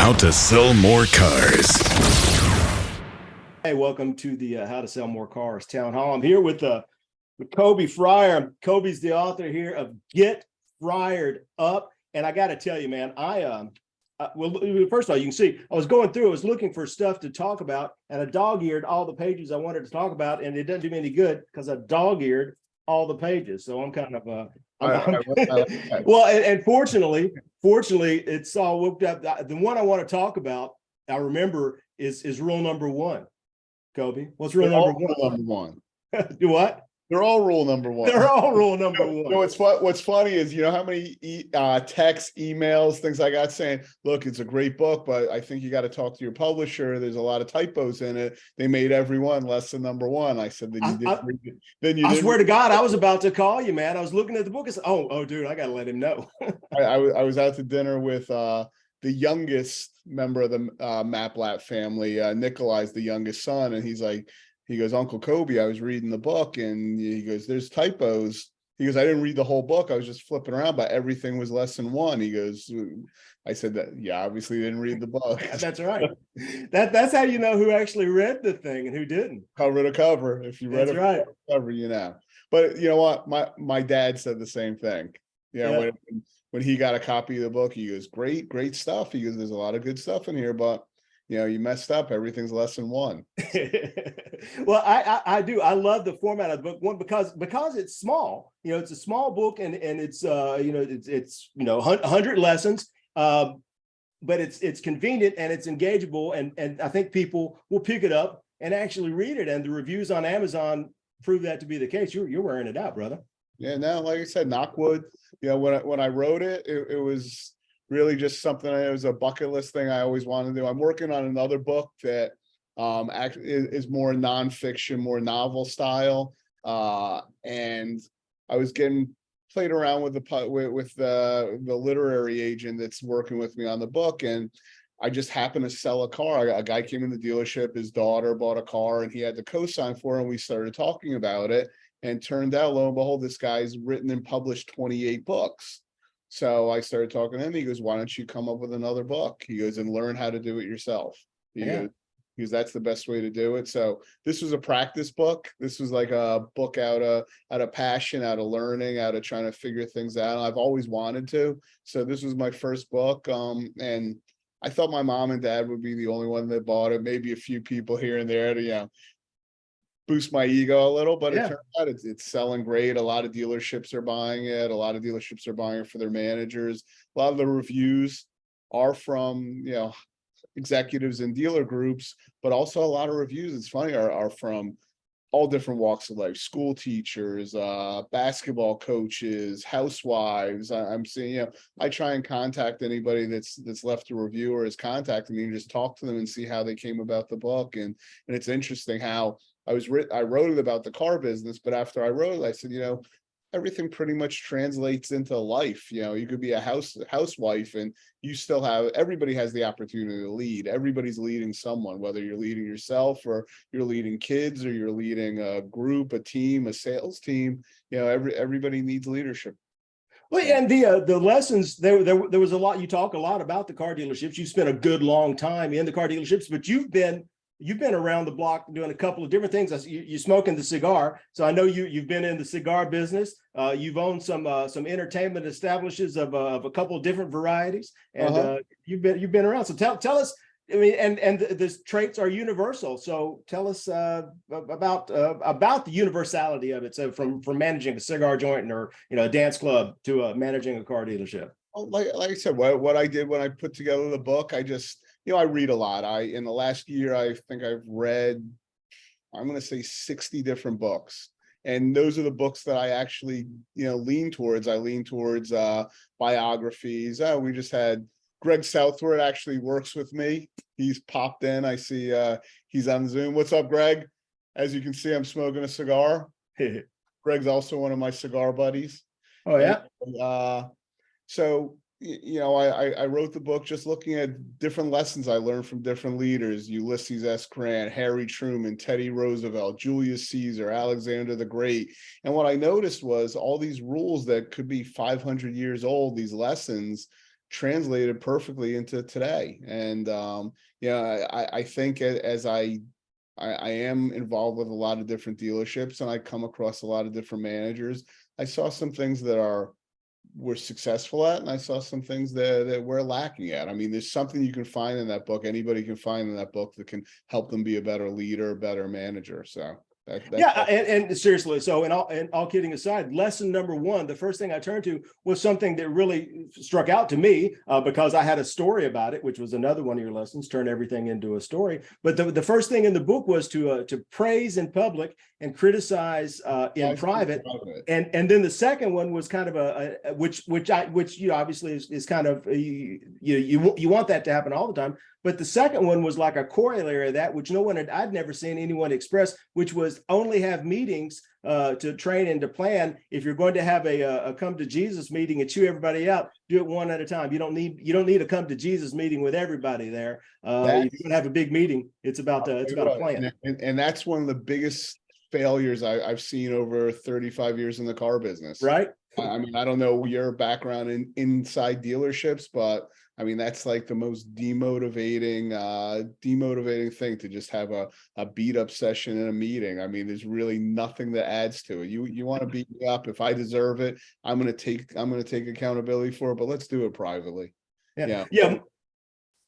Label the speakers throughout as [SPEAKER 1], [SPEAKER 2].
[SPEAKER 1] How to Sell More Cars.
[SPEAKER 2] Hey, welcome to the How to Sell More Cars Town Hall. I'm here with Coby Frier. Coby's the author here of Get Friered Up. And I got to tell you, man, well, first of all, you can see I was going through, I was looking for stuff to talk about, and I dog-eared all the pages I wanted to talk about, and it doesn't do me any good because I dog-eared all the pages. So I'm kind of well, and fortunately, it's all whooped up. The one I want to talk about, I remember, is rule number one. Coby, what's rule number one?
[SPEAKER 3] Rule number one.
[SPEAKER 2] Do what?
[SPEAKER 3] They're all rule number one.
[SPEAKER 2] They're all rule number one.
[SPEAKER 3] What's funny is, how many texts, emails, things I got saying, look, it's a great book, but I think you got to talk to your publisher. There's a lot of typos in it. They made everyone less than number one. I said,
[SPEAKER 2] I swear to God, I was about to call you, man. I was looking at the book and said, oh, dude, I got to let him know.
[SPEAKER 3] I was out to dinner with the youngest member of the Maplat family. Nikolai's the youngest son, and he goes, Uncle Coby, I was reading the book, and he goes, there's typos. He goes, I didn't read the whole book. I was just flipping around, but everything was less than one. He goes, I said that, yeah, obviously didn't read the book.
[SPEAKER 2] That's right. That's how you know who actually read the thing and who didn't.
[SPEAKER 3] Cover to cover. If you read
[SPEAKER 2] it right,
[SPEAKER 3] cover, But you know what? My dad said the same thing. When he got a copy of the book, he goes, great stuff. He goes, there's a lot of good stuff in here, but you messed up. Everything's less than one.
[SPEAKER 2] Well, I do. I love the format of the book. One, because it's small. It's a small book, and it's it's 100 lessons. But it's convenient and it's engageable, and I think people will pick it up and actually read it. And the reviews on Amazon prove that to be the case. You're wearing it out, brother.
[SPEAKER 3] Yeah. Now, like I said, knock wood. When I wrote it, it was really just something. It was a bucket list thing I always wanted to do. I'm working on another book that actually is more nonfiction, more novel style, and I was played around with the literary agent that's working with me on the book, and I just happened to sell a car. A guy came in the dealership, his daughter bought a car, and he had the co-sign for it, and we started talking about it, and turned out, lo and behold, this guy's written and published 28 books. So I started talking to him. He goes, why don't you come up with another book? He goes, and learn how to do it yourself. He goes, that's the best way to do it. So this was a practice book. This was like a book out of passion, out of learning, out of trying to figure things out. I've always wanted to. So this was my first book. And I thought my mom and dad would be the only one that bought it. Maybe a few people here and there to, boost my ego a little, but it turned out it's selling great. A lot of dealerships are buying it. A lot of dealerships are buying it for their managers. A lot of the reviews are from, executives and dealer groups, but also a lot of reviews, it's funny, are from all different walks of life: school teachers, basketball coaches, housewives. I'm seeing, I try and contact anybody that's left a review or has contacted me and just talk to them and see how they came about the book. And it's interesting how I wrote it about the car business, but after I wrote it, I said, everything pretty much translates into life. You could be a housewife, and you still everybody has the opportunity to lead. Everybody's leading someone, whether you're leading yourself or you're leading kids or you're leading a group, a team, a sales team. Everybody needs leadership.
[SPEAKER 2] Well, and the lessons, there was a lot. You talk a lot about the car dealerships. You spent a good long time in the car dealerships, but you've been around the block doing a couple of different things. You're smoking the cigar, so I know you've been in the cigar business. You've owned some entertainment establishments of a couple of different varieties, and you've been around. So tell us. I mean, and the traits are universal. So tell us about the universality of it. So from managing a cigar joint or a dance club to managing a car dealership.
[SPEAKER 3] Like I said, what I did when I put together the book, I just I read a lot. In the last year, I think I've read, I'm going to say 60 different books. And those are the books that I actually, lean towards. I lean towards biographies. We just had Greg Southward actually works with me. He's popped in. I see he's on Zoom. What's up, Greg? As you can see, I'm smoking a cigar. Greg's also one of my cigar buddies.
[SPEAKER 2] Oh, yeah.
[SPEAKER 3] And, so I wrote the book just looking at different lessons I learned from different leaders: Ulysses S. Grant, Harry Truman, Teddy Roosevelt, Julius Caesar, Alexander the Great. And what I noticed was all these rules that could be 500 years old, these lessons translated perfectly into today. And I think as I am involved with a lot of different dealerships, and I come across a lot of different managers. I saw some things that we're successful at, and I saw some things that we're lacking at. I mean, there's something you can find in that book. Anybody can find in that book that can help them be a better leader, a better manager. So
[SPEAKER 2] and seriously, so and all kidding aside, lesson number one, the first thing I turned to was something that really struck out to me because I had a story about it, which was another one of your lessons: turn everything into a story. But the first thing in the book was to praise in public and criticize in private. And then the second one was kind of which obviously is kind of you want that to happen all the time. But the second one was like a corollary of that, which I'd never seen anyone express, which was only have meetings to train and to plan. If you're going to have a come to Jesus meeting and chew everybody out, do it one at a time. You don't need a come to Jesus meeting with everybody there. If you're going to have a big meeting, it's about a plan.
[SPEAKER 3] And that's one of the biggest failures I've seen over 35 years in the car business.
[SPEAKER 2] Right.
[SPEAKER 3] I mean, I don't know your background inside dealerships, but I mean, that's like the most demotivating thing, to just have a beat up session in a meeting. I mean, there's really nothing that adds to it. You want to beat me up. If I deserve it, I'm going to take accountability for it, but let's do it privately.
[SPEAKER 2] Yeah.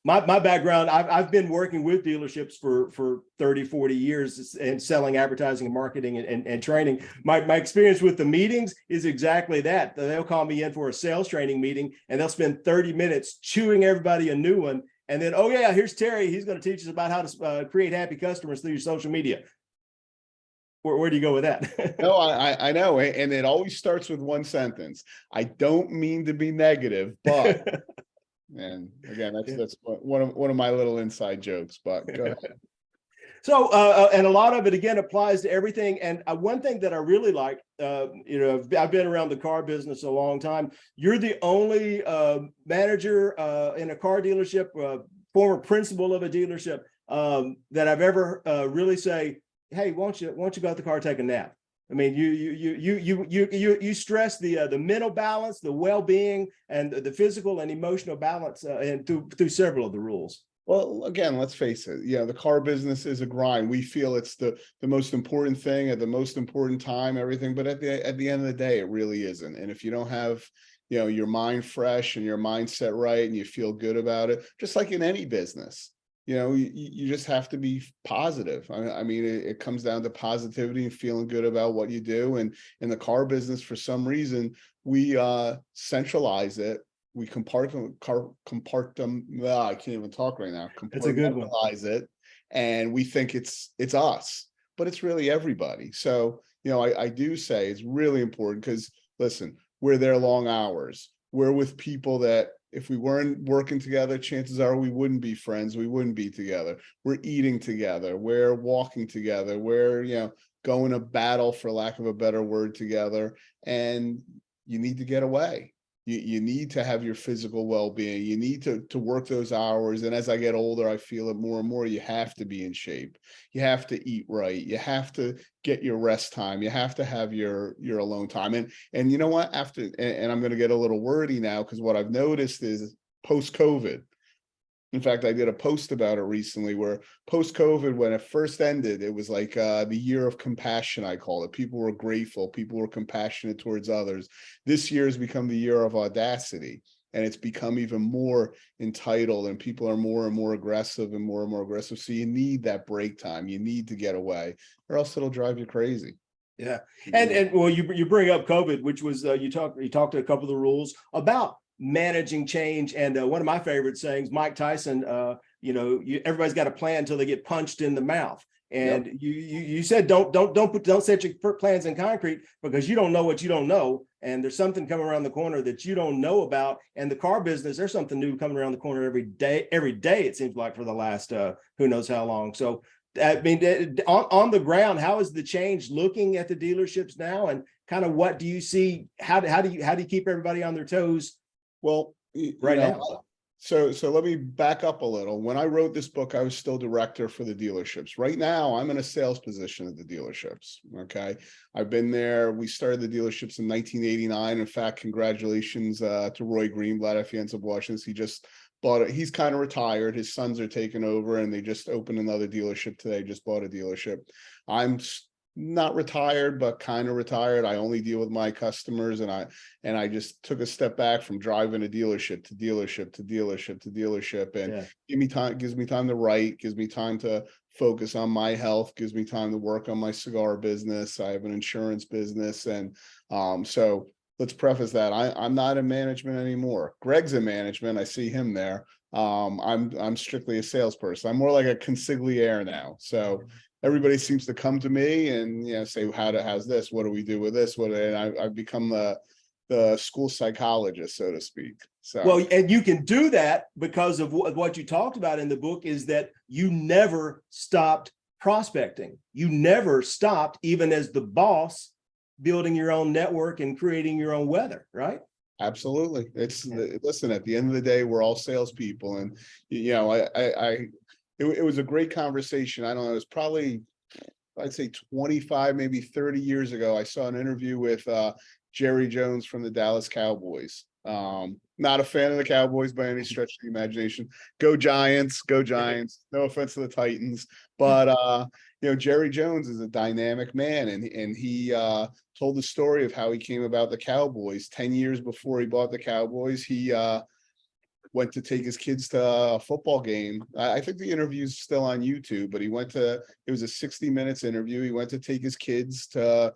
[SPEAKER 2] My background, I've been working with dealerships for 30, 40 years and selling advertising and marketing and training. My experience with the meetings is exactly that. They'll call me in for a sales training meeting and they'll spend 30 minutes chewing everybody a new one. And then, oh yeah, here's Terry. He's going to teach us about how to create happy customers through your social media. Where do you go with that?
[SPEAKER 3] No, I know. And it always starts with one sentence. I don't mean to be negative, but... And again, that's one of my little inside jokes, but go ahead.
[SPEAKER 2] So, and a lot of it again applies to everything. And one thing that I really like, I've been around the car business a long time. You're the only manager in a car dealership, former principal of a dealership that I've ever really say, "Hey, why don't you go out the car, take a nap?" I mean, you stress the mental balance, the well-being, and the physical and emotional balance, and through several of the rules.
[SPEAKER 3] Well, again, let's face it. The car business is a grind. We feel it's the most important thing at the most important time, everything. But at the end of the day, it really isn't. And if you don't have, your mind fresh and your mindset right, and you feel good about it, just like in any business. You just have to be positive. I mean, it comes down to positivity and feeling good about what you do. And in the car business, for some reason, we centralize it. We I can't even talk right now.
[SPEAKER 2] That's a good one.
[SPEAKER 3] Compartmentalize it, and we think it's us, but it's really everybody. So, I do say it's really important because, listen, we're there long hours. We're with people that, if we weren't working together, chances are we wouldn't be friends. We wouldn't be together. We're eating together. We're walking together. We're, going to battle, for lack of a better word, together. And you need to get away. You need to have your physical well-being. You need to work those hours. And as I get older, I feel it more and more. You have to be in shape. You have to eat right. You have to get your rest time. You have to have your alone time. And you know what? And I'm going to get a little wordy now, because what I've noticed is post-COVID. In fact, I did a post about it recently, where post-COVID, when it first ended, it was like the year of compassion, I call it. People were grateful. People were compassionate towards others. This year has become the year of audacity, and it's become even more entitled, and people are more and more aggressive and more aggressive. So you need that break time. You need to get away, or else it'll drive you crazy.
[SPEAKER 2] Yeah. And well, you bring up COVID, which was you talked to a couple of the rules about managing change. And one of my favorite sayings, Mike Tyson, everybody's got a plan until they get punched in the mouth. And yep. you said don't set your plans in concrete, because you don't know what you don't know, and there's something coming around the corner that you don't know about. And the car business, there's something new coming around the corner every day. It seems like, for the last who knows how long. So I mean, on the ground, how is the change looking at the dealerships now, and kind of what do you see? How do you keep everybody on their toes?
[SPEAKER 3] Well,
[SPEAKER 2] now,
[SPEAKER 3] So let me back up a little. When I wrote this book, I was still director for the dealerships. Right now, I'm in a sales position at the dealerships. Okay. I've been there. We started the dealerships in 1989. In fact, congratulations to Roy Greenblatt, if he ends up watching this. He just bought it. He's kind of retired. His sons are taking over and they just opened another dealership today, just bought a dealership. I'm not retired, but kind of retired. I only deal with my customers, and I just took a step back from driving a dealership to dealership to dealership to dealership, and gives me time to write, gives me time to focus on my health, gives me time to work on my cigar business. I have an insurance business, and so let's preface that I'm not in management anymore. Greg's in management. I see him there. I'm strictly a salesperson. I'm more like a consigliere now. So everybody seems to come to me and say, how's this? What do we do with this? And I've become the school psychologist, so to speak. So
[SPEAKER 2] well, and you can do that because of what you talked about in the book is that you never stopped prospecting. You never stopped, even as the boss, building your own network and creating your own weather, right?
[SPEAKER 3] Absolutely. Listen, at the end of the day, we're all salespeople, and it was a great conversation. I don't know, it was probably, I'd say 25, maybe 30 years ago. I saw an interview with Jerry Jones from the Dallas Cowboys. Not a fan of the Cowboys by any stretch of the imagination. Go Giants, go Giants. No offense to the Titans, but Jerry Jones is a dynamic man, and he told the story of how he came about the Cowboys. 10 years before he bought the Cowboys, he went to take his kids to a football game. I think the interview's still on YouTube, but it was a 60 minutes interview. He went to take his kids to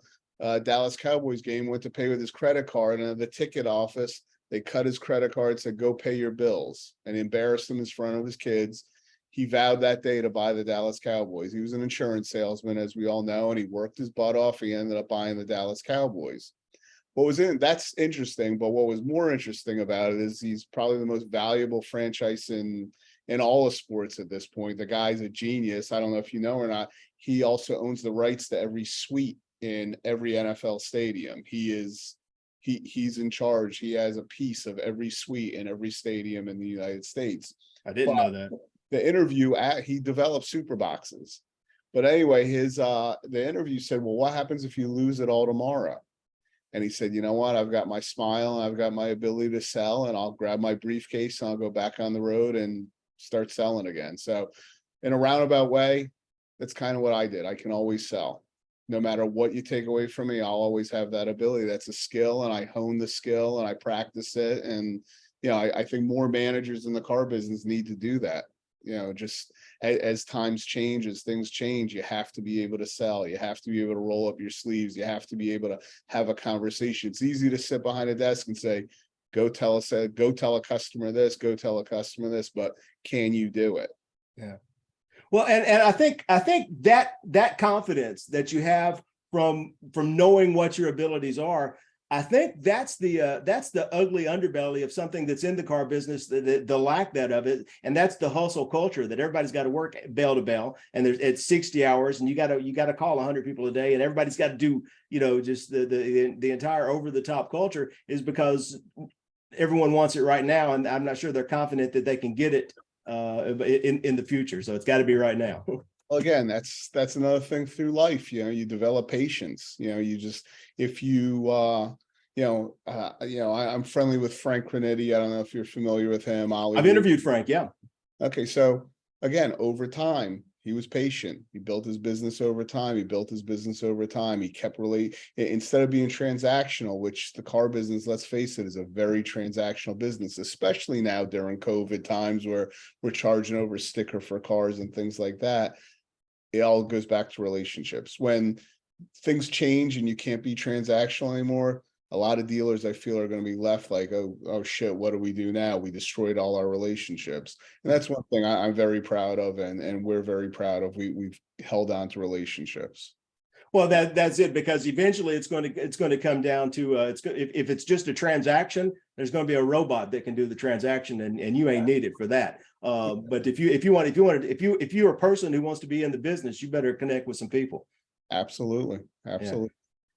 [SPEAKER 3] Dallas Cowboys game, went to pay with his credit card, and at the ticket office, they cut his credit card, said, go pay your bills, and embarrassed him in front of his kids. He vowed that day to buy the Dallas Cowboys. He was an insurance salesman, as we all know, and he worked his butt off. He ended up buying the Dallas Cowboys. That's interesting, but what was more interesting about it is he's probably the most valuable franchise in all of sports at this point. The guy's a genius. I don't know if you know or not. He also owns the rights to every suite in every NFL stadium. He's in charge. He has a piece of every suite in every stadium in the United States.
[SPEAKER 2] I didn't know that.
[SPEAKER 3] The interview, he developed super boxes. But anyway, the interview said, well, what happens if you lose it all tomorrow? And he said, you know what? I've got my smile and I've got my ability to sell, and I'll grab my briefcase and I'll go back on the road and start selling again. So in a roundabout way, that's kind of what I did. I can always sell. No matter what you take away from me, I'll always have that ability. That's a skill, and I hone the skill and I practice it. And, I think more managers in the car business need to do that. Just as times change, as things change, you have to be able to sell. You have to be able to roll up your sleeves. You have to be able to have a conversation. It's easy to sit behind a desk and say, go tell a customer this, go tell a customer this, but can you do it?
[SPEAKER 2] Yeah. Well, and I think that confidence that you have from knowing what your abilities are, I think that's the ugly underbelly of something that's in the car business, the lack of it, and that's the hustle culture that everybody's got to work bell to bell, and it's 60 hours, and you got to call 100 people a day, and everybody's got to do just the entire over the top culture is because everyone wants it right now, and I'm not sure they're confident that they can get it in the future. So it's got to be right now.
[SPEAKER 3] Well, again, that's another thing through life. You develop patience. I'm friendly with Frank Cronetti. I don't know if you're familiar with him.
[SPEAKER 2] I've interviewed Frank. Yeah.
[SPEAKER 3] Okay. So again, over time, he was patient. He built his business over time. He kept instead of being transactional, which the car business, let's face it, is a very transactional business, especially now during COVID times where we're charging over sticker for cars and things like that. It all goes back to relationships. When things change and you can't be transactional anymore, a lot of dealers, I feel, are going to be left like, oh shit, what do we do now? We destroyed all our relationships. And that's one thing I'm very proud of, and we're very proud of. We've held on to relationships.
[SPEAKER 2] Well, that's it, because eventually it's going to come down to if it's just a transaction, there's going to be a robot that can do the transaction, and you ain't needed for that. But if you're a person who wants to be in the business, you better connect with some people.
[SPEAKER 3] Absolutely.
[SPEAKER 2] Yeah.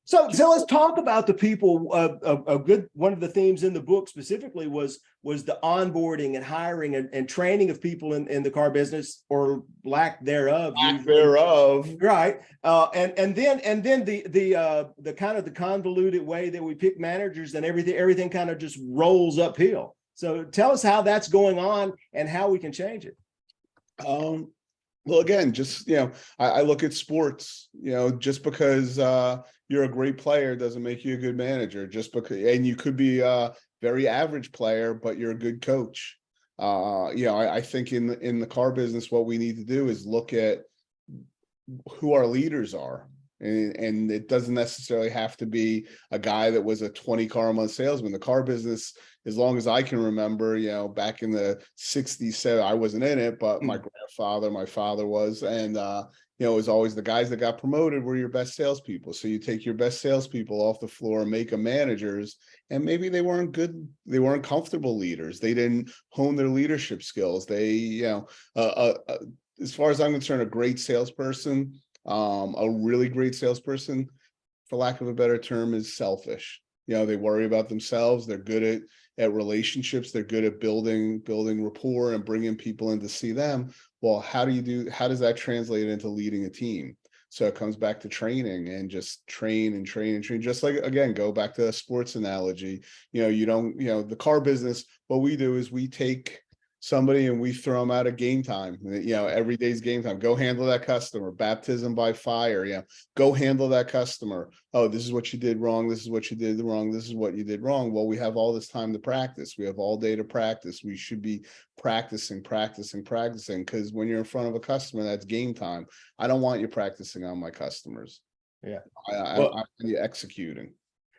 [SPEAKER 2] So let's talk about the people. A good one of the themes in the book specifically was the onboarding and hiring and training of people in the car business, or lack thereof.
[SPEAKER 3] Lack thereof.
[SPEAKER 2] Right. And then the kind of the convoluted way that we pick managers, and everything kind of just rolls uphill. So tell us how that's going on and how we can change it.
[SPEAKER 3] Well, again, just, I look at sports, just because you're a great player doesn't make you a good manager. Just because, and you could be a very average player, but you're a good coach. I think in the car business, what we need to do is look at who our leaders are. And it doesn't necessarily have to be a guy that was a 20 car a month salesman. The car business, as long as I can remember, back in the 60s, I wasn't in it, but my grandfather, my father was. And, it was always the guys that got promoted were your best salespeople. So you take your best salespeople off the floor, make them managers, and maybe they weren't good. They weren't comfortable leaders. They didn't hone their leadership skills. They, as far as I'm concerned, a great salesperson, a really great salesperson, for lack of a better term, is selfish. They worry about themselves. They're good at relationships. They're good at building rapport and bringing people in to see them. Well, how does that translate into leading a team? So it comes back to training, and just train and train and train. Just like, again, go back to a sports analogy. The car business, what we do is we take somebody and we throw them out of game time. Every day's game time. Go handle that customer. Baptism by fire. Go handle that customer. Oh, this is what you did wrong. This is what you did wrong. This is what you did wrong. Well, we have all this time to practice. We have all day to practice. We should be practicing, because when you're in front of a customer, that's game time. I don't want you practicing on my customers.
[SPEAKER 2] Yeah.
[SPEAKER 3] I want you executing.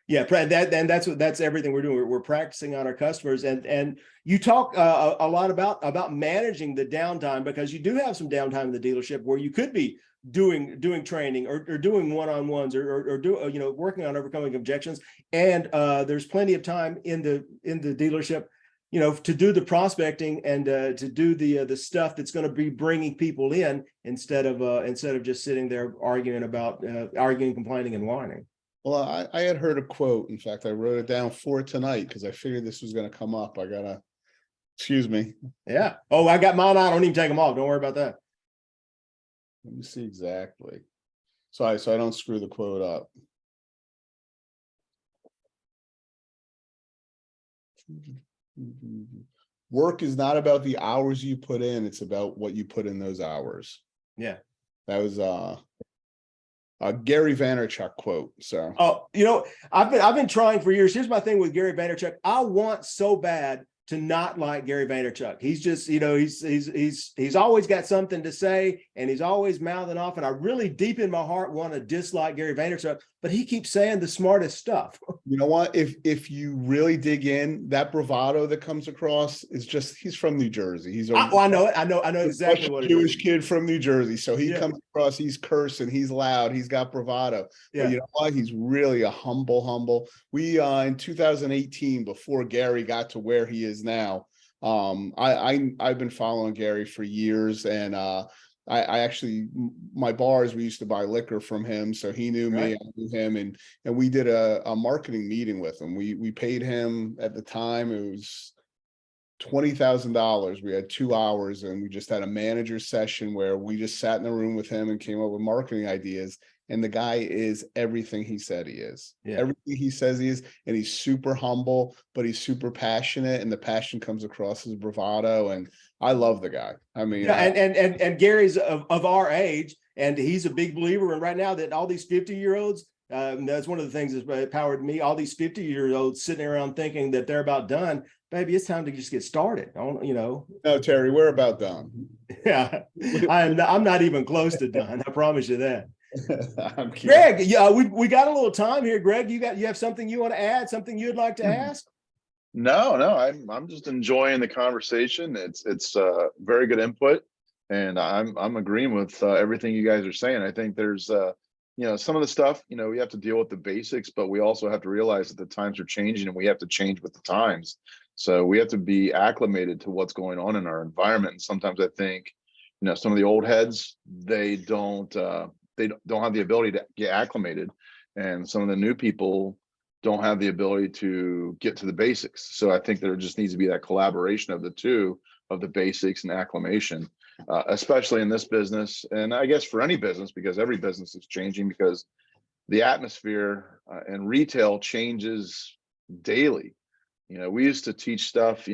[SPEAKER 2] Yeah, that's everything we're doing. We're practicing on our customers, and you talk a lot about managing the downtime, because you do have some downtime in the dealership where you could be doing training or doing one-on-ones or working on overcoming objections, and there's plenty of time in the dealership, to do the prospecting and to do the stuff that's going to be bringing people in, instead of just sitting there arguing, complaining, and whining.
[SPEAKER 3] Well, I had heard a quote. In fact, I wrote it down for tonight because I figured this was going to come up. Excuse me.
[SPEAKER 2] Yeah. Oh, I got mine on. I don't even take them off. Don't worry about that.
[SPEAKER 3] Let me see exactly. So I don't screw the quote up. Work is not about the hours you put in. It's about what you put in those hours.
[SPEAKER 2] Yeah.
[SPEAKER 3] That was a Gary Vaynerchuk quote. So,
[SPEAKER 2] I've been trying for years. Here's my thing with Gary Vaynerchuk. I want so bad to not like Gary Vaynerchuk. He's just, he's always got something to say, and he's always mouthing off. And I really, deep in my heart, want to dislike Gary Vaynerchuk, but he keeps saying the smartest stuff.
[SPEAKER 3] You know what? If you really dig in, that bravado that comes across is just, he's from New Jersey.
[SPEAKER 2] I know it. I know exactly what it is.
[SPEAKER 3] Jewish kid from New Jersey. So he comes across, he's cursing, he's loud, he's got bravado. Yeah. But you know what? He's really a humble. We in 2018, before Gary got to where he is now, I've been following Gary for years, and I actually, my bars, we used to buy liquor from him, so he knew me, I knew him, and we did a marketing meeting with him. We paid him at the time, it was $20,000. We had 2 hours, and we just had a manager session where we just sat in a room with him and came up with marketing ideas. And the guy is everything he said he is. Yeah. Everything he says he is, and he's super humble, but he's super passionate, and the passion comes across as bravado. And I love the guy. I mean,
[SPEAKER 2] and Gary's of our age, and he's a big believer. And right now, that all these 50-year-olds, that's one of the things that's powered me. All these 50-year-olds sitting around thinking that they're about done. Baby, it's time to just get started. No,
[SPEAKER 3] Terry, we're about done.
[SPEAKER 2] Yeah, I'm not even close to done. I promise you that. Greg, we got a little time here. Greg, you have something you want to add? Something you'd like to ask?
[SPEAKER 4] No, I'm just enjoying the conversation. It's very good input, and I'm agreeing with everything you guys are saying. I think there's some of the stuff, we have to deal with the basics, but we also have to realize that the times are changing, and we have to change with the times. So we have to be acclimated to what's going on in our environment. And sometimes I think, some of the old heads, they don't have the ability to get acclimated. and some of the new people don't have the ability to get to the basics. So I think there just needs to be that collaboration of the two, of the basics and acclimation, especially in this business. And I guess for any business, because every business is changing, because the atmosphere and retail changes daily. We used to teach stuff,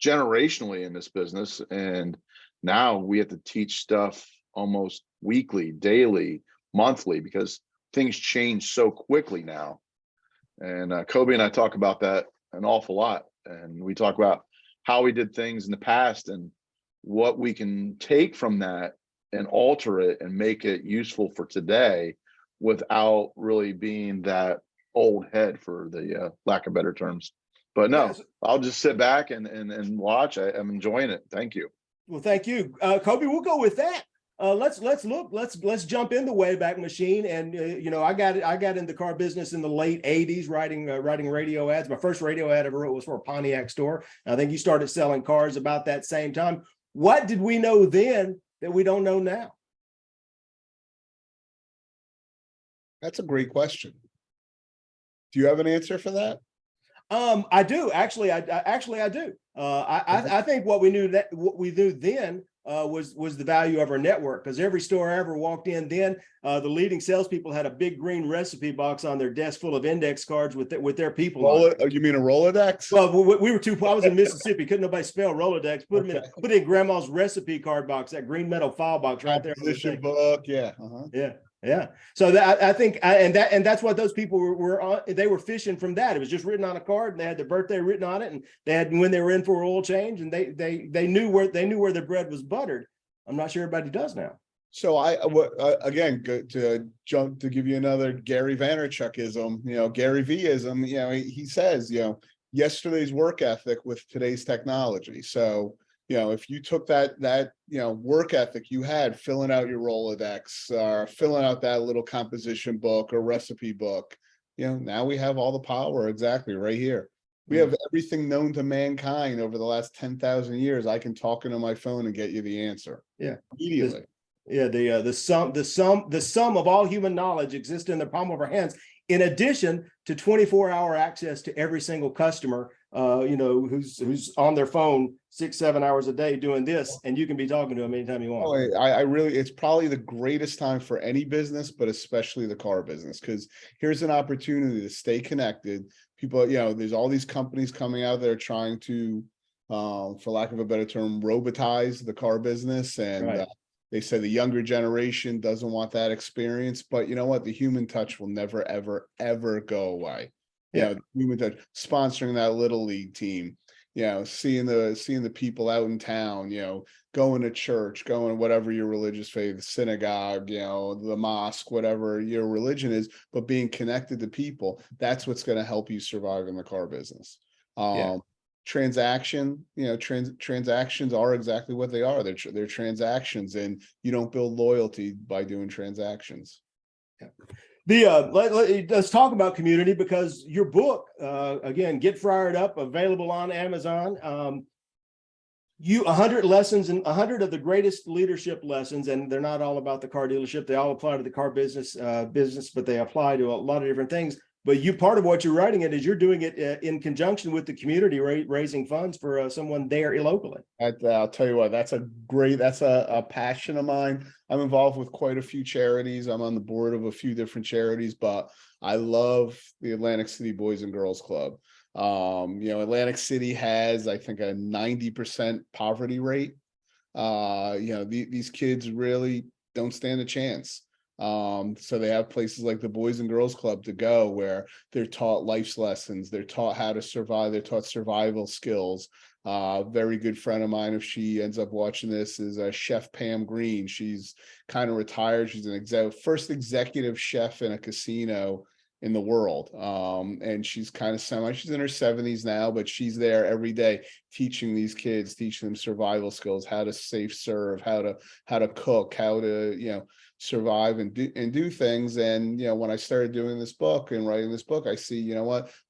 [SPEAKER 4] generationally in this business, and now we have to teach stuff almost weekly, daily, monthly, because things change so quickly now. And Coby and I talk about that an awful lot, and we talk about how we did things in the past and what we can take from that and alter it and make it useful for today without really being that old head, for the lack of better terms. But no, I'll just sit back and watch. I'm enjoying it. Thank you.
[SPEAKER 2] Well, thank you, Coby. We'll go with that. Let's jump in the Wayback Machine. And I got in the car business in the late '80s, writing radio ads. My first radio ad I ever wrote was for a Pontiac store. I think you started selling cars about that same time. What did we know then that we don't know now?
[SPEAKER 3] That's a great question. Do you have an answer for that?
[SPEAKER 2] I do actually. I do. I think what we knew then was the value of our network, because every store I ever walked in then, the leading salespeople had a big green recipe box on their desk full of index cards with their people on it.
[SPEAKER 3] You mean a Rolodex?
[SPEAKER 2] Well, we were I was in Mississippi, couldn't nobody spell Rolodex. Put in grandma's recipe card box, that green metal file box right there.
[SPEAKER 3] Composition book, yeah.
[SPEAKER 2] Yeah. So that I think, and that's what those people were on. They were fishing from that. It was just written on a card, and they had their birthday written on it, and they had when they were in for oil change, and they knew where the bread was buttered. I'm not sure everybody does now.
[SPEAKER 3] So again, to give you another Gary Vaynerchukism, Gary V-ism. He says, yesterday's work ethic with today's technology. So if you took that work ethic you had filling out your Rolodex, filling out that little composition book or recipe book, now we have all the power exactly right here. We have everything known to mankind over the last 10,000 years. I can talk into my phone and get you the answer.
[SPEAKER 2] Yeah,
[SPEAKER 3] immediately.
[SPEAKER 2] The sum of all human knowledge exists in the palm of our hands, in addition to 24-hour access to every single customer, who's on their phone 6-7 hours a day doing this, and you can be talking to them anytime you want.
[SPEAKER 3] It's probably the greatest time for any business, but especially the car business, because here's an opportunity to stay connected. People, there's all these companies coming out there trying to, for lack of a better term, robotize the car business, and
[SPEAKER 2] right.
[SPEAKER 3] They say the younger generation doesn't want that experience, but you know what? The human touch will never, ever, ever go away.
[SPEAKER 2] Yeah,
[SPEAKER 3] the human touch, sponsoring that little league team, seeing the people out in town, going to church, going whatever your religious faith, synagogue, the mosque, whatever your religion is, but being connected to people, that's what's going to help you survive in the car business. Transactions are exactly what they are. They're transactions, and you don't build loyalty by doing transactions.
[SPEAKER 2] Yeah. Let's talk about community, because your book, again, Get Fried Up, available on Amazon. 100 lessons, and 100 of the greatest leadership lessons, and they're not all about the car dealership. They all apply to the car business, but they apply to a lot of different things. But part of what you're writing it is you're doing it in conjunction with the community, raising funds for someone there locally.
[SPEAKER 3] I'll tell you what, that's a passion of mine. I'm involved with quite a few charities. I'm on the board of a few different charities, but I love the Atlantic City Boys and Girls Club. Atlantic City has, I think, a 90% poverty rate. These kids really don't stand a chance. So they have places like the Boys and Girls Club to go, where they're taught life's lessons, they're taught how to survive, they're taught survival skills. Very good friend of mine, if she ends up watching this, is Chef Pam Green. She's kind of retired. She's an first executive chef in a casino in the world. And she's kind of she's in her 70s now, but she's there every day teaching these kids, teaching them survival skills, how to safe serve, how to cook, how to, survive and do things. And when I started doing this book and writing this book, I see,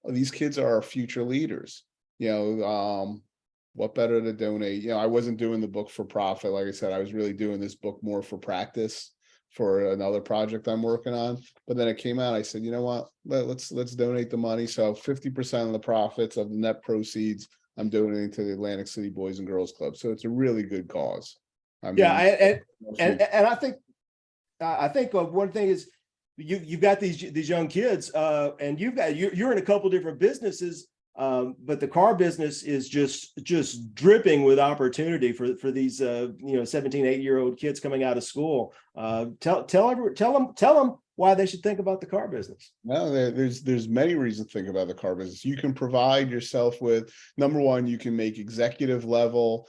[SPEAKER 3] these kids are our future leaders. What better to donate? I wasn't doing the book for profit. Like I said, I was really doing this book more for practice, for another project I'm working on. But then it came out, I said, you know what, let's donate the money. So 50% of the profits of the net proceeds, I'm donating to the Atlantic City Boys and Girls Club. So it's a really good cause. I mean,
[SPEAKER 2] and I think one thing is you've got these young kids, and you're in a couple different businesses, but the car business is just dripping with opportunity for these 17, 8-year-old kids coming out of school. Tell them why they should think about the car business.
[SPEAKER 3] No, there's many reasons to think about the car business. You can provide yourself with, number one, you can make executive level,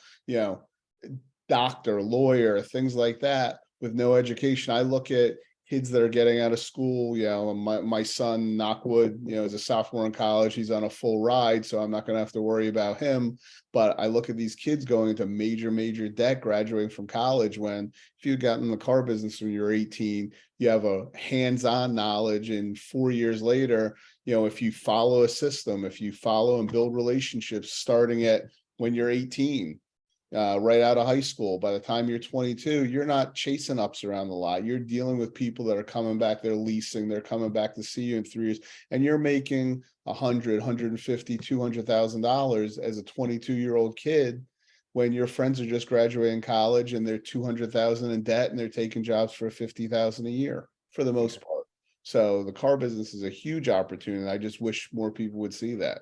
[SPEAKER 3] doctor, lawyer, things like that with no education. I look at kids that are getting out of school, my son, Knockwood, is a sophomore in college. He's on a full ride, so I'm not going to have to worry about him. But I look at these kids going into major debt, graduating from college, when if you got in the car business when you're 18, you have a hands-on knowledge, and 4 years later, if you follow a system, if you follow and build relationships starting at when you're 18, right out of high school, by the time you're 22, you're not chasing ups around the lot. You're dealing with people that are coming back, they're leasing, they're coming back to see you in 3 years, and you're making $100, $150, $200,000 as a 22-year-old kid when your friends are just graduating college and they're $200,000 in debt and they're taking jobs for $50,000 a year for the most part. So the car business is a huge opportunity. I just wish more people would see that.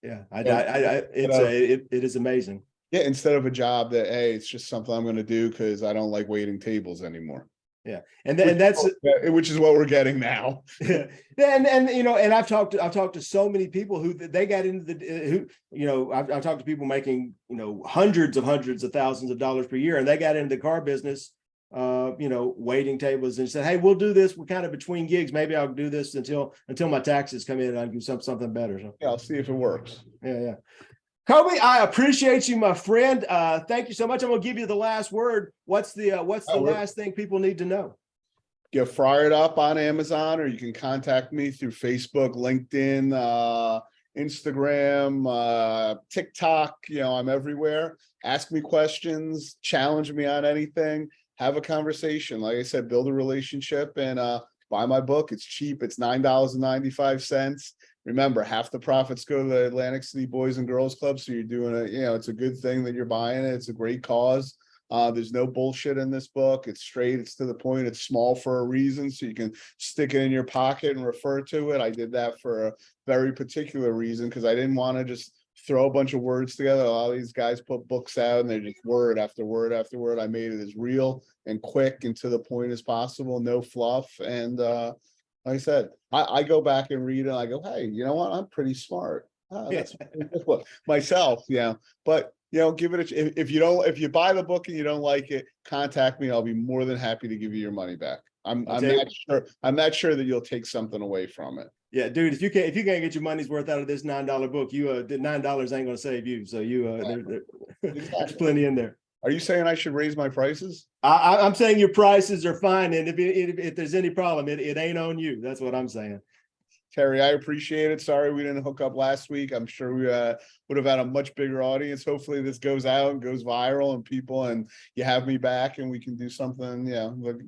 [SPEAKER 2] Yeah, it is amazing.
[SPEAKER 3] Yeah, instead of a job that, hey, it's just something I'm going to do because I don't like waiting tables anymore.
[SPEAKER 2] Yeah, and that's
[SPEAKER 3] which is what we're getting now.
[SPEAKER 2] Yeah, and I've talked to so many people who they got into I've talked to people making hundreds of thousands of dollars per year, and they got into the car business, waiting tables, and said, hey, we'll do this. We're kind of between gigs. Maybe I'll do this until my taxes come in and I can do something better. So
[SPEAKER 3] yeah, I'll see if it works.
[SPEAKER 2] Yeah. Coby, I appreciate you, my friend. Thank you so much. I'm going to give you the last word. What's the last thing people need to know?
[SPEAKER 3] Get Friered Up on Amazon, or you can contact me through Facebook, LinkedIn, Instagram, TikTok. I'm everywhere. Ask me questions, challenge me on anything, have a conversation. Like I said, build a relationship, and buy my book. It's cheap. It's $9.95. Remember, half the profits go to the Atlantic City Boys and Girls Club. So you're doing it's a good thing that you're buying it. It's a great cause. There's no bullshit in this book. It's straight. It's to the point. It's small for a reason. So you can stick it in your pocket and refer to it. I did that for a very particular reason, because I didn't want to just throw a bunch of words together. A lot of these guys put books out and they're just word after word after word. I made it as real and quick and to the point as possible. No fluff. And, like I said, I go back and read it and I go, hey, you know what? I'm pretty smart. That's what myself, but give it if you buy the book and you don't like it, contact me. I'll be more than happy to give you your money back. I'm not sure that you'll take something away from it.
[SPEAKER 2] Yeah, dude, if you can't get your money's worth out of this $9 book, the $9 ain't gonna save you. So there's plenty in there.
[SPEAKER 3] Are you saying I should raise my prices?
[SPEAKER 2] I'm saying your prices are fine, and if there's any problem, it ain't on you. That's what I'm saying.
[SPEAKER 3] Terry, I appreciate it. Sorry we didn't hook up last week. I'm sure we would have had a much bigger audience. Hopefully this goes out and goes viral, and you have me back and we can do something.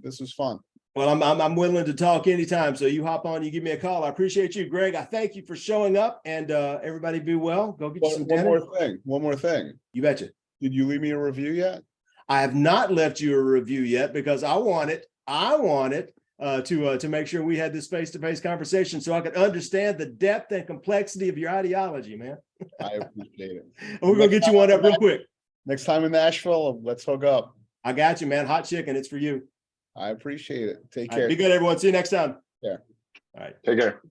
[SPEAKER 3] This was fun.
[SPEAKER 2] Well, I'm willing to talk anytime. So you hop on, you give me a call. I appreciate you, Greg. I thank you for showing up, and everybody be well. Go get you some dinner.
[SPEAKER 3] One more thing.
[SPEAKER 2] You betcha.
[SPEAKER 3] Did you leave me a review yet?
[SPEAKER 2] I have not left you a review yet because I want it to make sure we had this face-to-face conversation so I could understand the depth and complexity of your ideology, man.
[SPEAKER 3] I appreciate it.
[SPEAKER 2] And we're going to get you one up real quick.
[SPEAKER 3] Next time in Nashville, let's hook up.
[SPEAKER 2] I got you, man. Hot chicken. It's for you.
[SPEAKER 3] I appreciate it. Take care.
[SPEAKER 2] Right, be good, everyone. See you next time.
[SPEAKER 3] Yeah.
[SPEAKER 2] All right.
[SPEAKER 4] Take care.